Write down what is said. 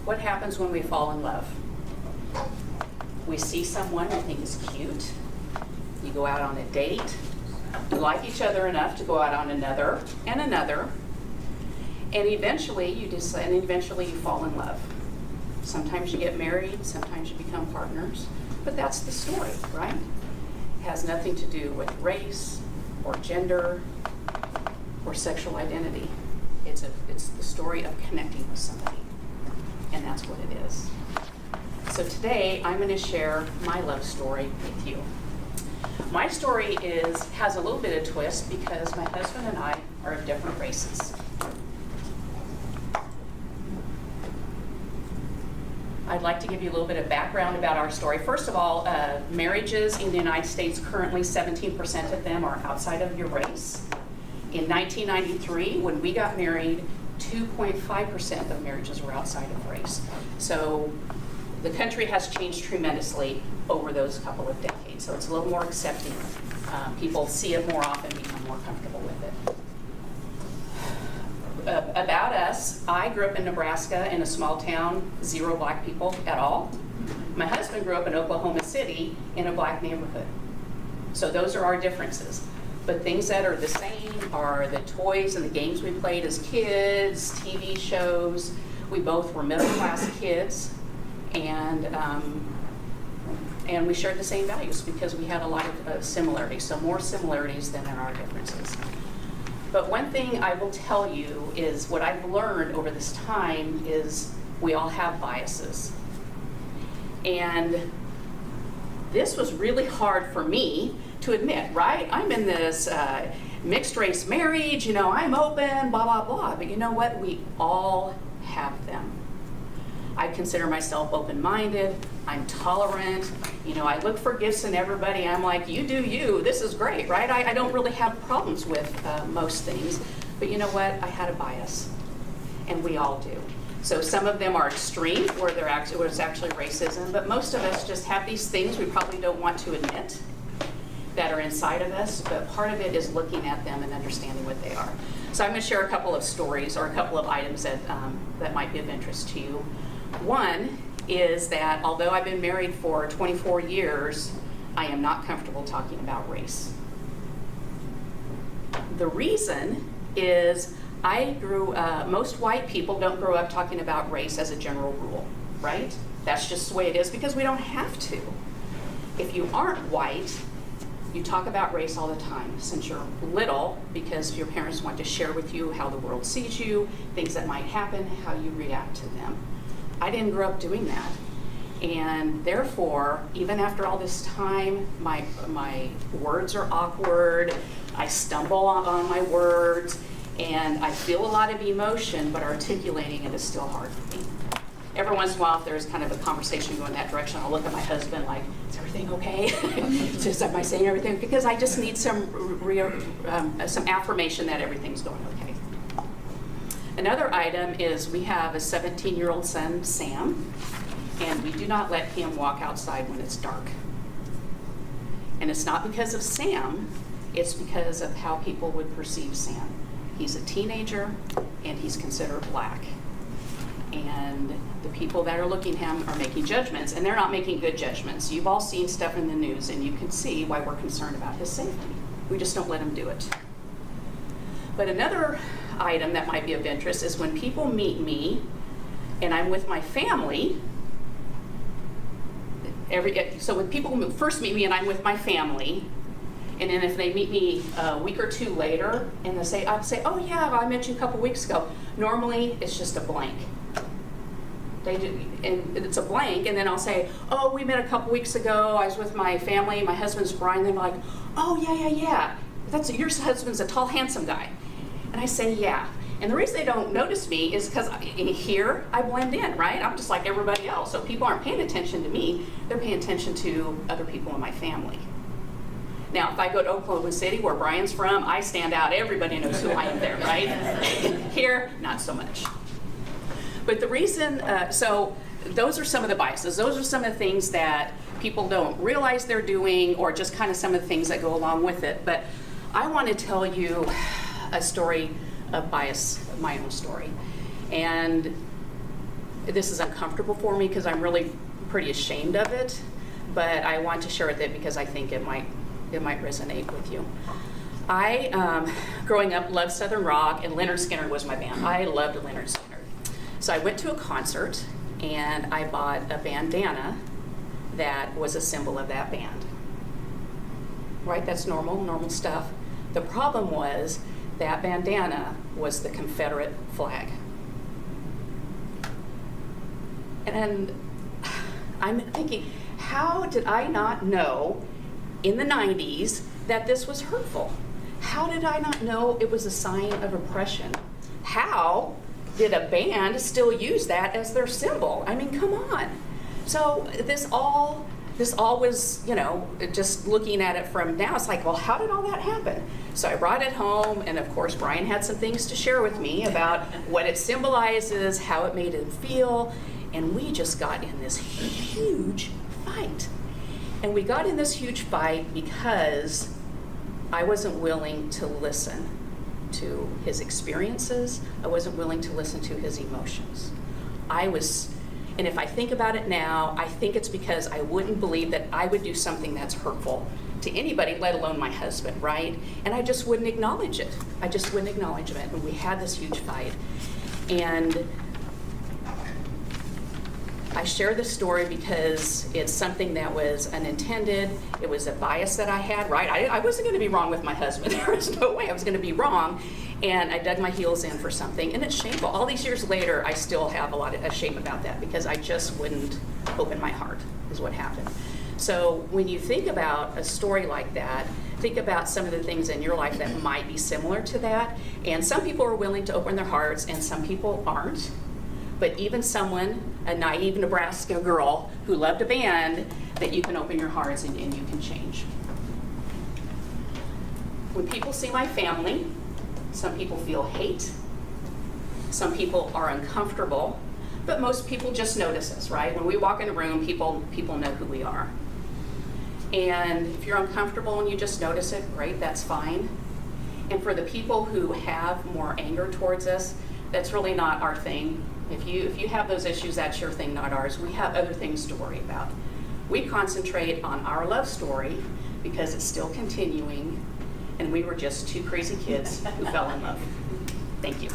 What happens when we fall in love? We see someone we think is cute. You go out on a date. You like each other enough to go out on another and another. And eventually you fall in love. Sometimes you get married, sometimes you become partners. But that's the story, right? It has nothing to do with race or gender or sexual identity. It's the story of connecting with somebody. And that's what it is. So today I'm going to share my love story with you. My story has a little bit of twist because my husband and I are of different races. I'd like to give you a little bit of background about our story. First of all, marriages in the United States, currently 17% of them are outside of your race. In 1993, when we got married, 2.5% of marriages were outside of race. So the country has changed tremendously over those couple of decades. So it's a little more accepting. People see it more often, become more comfortable with it. About us, I grew up in Nebraska in a small town, 0 black people at all. My husband grew up in Oklahoma City in a black neighborhood. So those are our differences. But things that are the same are the toys and the games we played as kids, TV shows. We both were middle class kids, and we shared the same values because we had a lot of similarities. So more similarities than there are differences. But one thing I will tell you is what I've learned over this time is we all have biases. And this was really hard for me to admit, right? I'm in this mixed race marriage, I'm open, blah, blah, blah. But you know what? We all have them. I consider myself open-minded. I'm tolerant. I look for gifts in everybody. I'm like, you do you. This is great, right? I don't really have problems with most things. But you know what? I had a bias. And we all do. So some of them are extreme, where it's actually racism. But most of us just have these things we probably don't want to admit that are inside of us. But part of it is looking at them and understanding what they are. So I'm going to share a couple of stories or a couple of items that might be of interest to you. One is that although I've been married for 24 years, I am not comfortable talking about race. The reason is most white people don't grow up talking about race as a general rule, right? That's just the way it is because we don't have to. If you aren't white, you talk about race all the time since you're little because your parents want to share with you how the world sees you, things that might happen, how you react to them. I didn't grow up doing that. And therefore, even after all this time, my words are awkward, I stumble on my words, and I feel a lot of emotion, but articulating it is still hard for me. Every once in a while, if there's kind of a conversation going that direction, I'll look at my husband like, is everything okay? Am I saying everything? Because I just need some affirmation that everything's going okay. Another item is we have a 17-year-old son, Sam, and we do not let him walk outside when it's dark. And it's not because of Sam, it's because of how people would perceive Sam. He's a teenager, and he's considered black. And the people that are looking at him are making judgments, and they're not making good judgments. You've all seen stuff in the news, and you can see why we're concerned about his safety. We just don't let him do it. But another item that might be of interest is when people meet me, and I'm with my family, so when people first meet me and I'm with my family, and then if they meet me a week or two later, and I'd say, oh yeah, I met you a couple weeks ago. Normally, it's just a blank. And it's a blank, and then I'll say, oh, we met a couple weeks ago, I was with my family, my husband's Brian, they're like, oh yeah, your husband's a tall, handsome guy. And I say, yeah. And the reason they don't notice me is because here I blend in, right? I'm just like everybody else. So people aren't paying attention to me, they're paying attention to other people in my family. Now, if I go to Oklahoma City, where Brian's from, I stand out. Everybody knows who I am there, right? Here, not so much. But the reason, so those are some of the biases. Those are some of the things that people don't realize they're doing, or just kind of some of the things that go along with it. But I want to tell you a story of bias, my own story. And this is uncomfortable for me because I'm really pretty ashamed of it, but I want to share with it because I think it might resonate with you. I, growing up, loved Southern rock, and Lynyrd Skynyrd was my band. I loved Lynyrd Skynyrd. So I went to a concert, and I bought a bandana that was a symbol of that band. Right, that's normal stuff. The problem was that bandana was the Confederate flag. And I'm thinking, how did I not know in the 90s that this was hurtful? How did I not know it was a sign of oppression? How did a band still use that as their symbol? I mean, come on. So this all was, just looking at it from now, it's like, well, how did all that happen? So I brought it home, and of course, Brian had some things to share with me about what it symbolizes, how it made him feel, and we just got in this huge fight. And we got in this huge fight because I wasn't willing to listen to his experiences. I wasn't willing to listen to his emotions. And if I think about it now, I think it's because I wouldn't believe that I would do something that's hurtful to anybody, let alone my husband, right? And I just wouldn't acknowledge it. I just wouldn't acknowledge it. And we had this huge fight. And I share this story because it's something that was unintended. It was a bias that I had, right? I wasn't going to be wrong with my husband. There was no way I was going to be wrong. And I dug my heels in for something. And it's shameful. All these years later, I still have a lot of shame about that because I just wouldn't open my heart, is what happened. So when you think about a story like that, think about some of the things in your life that might be similar to that. And some people are willing to open their hearts and some people aren't. But even someone, a naive Nebraska girl who loved a band, that you can open your hearts and you can change. When people see my family, some people feel hate. Some people are uncomfortable. But most people just notice us, right? When we walk in a room, people know who we are. And if you're uncomfortable and you just notice it, great, that's fine. And for the people who have more anger towards us, that's really not our thing. If you have those issues, that's your thing, not ours. We have other things to worry about. We concentrate on our love story because it's still continuing, and we were just two crazy kids who fell in love. Thank you.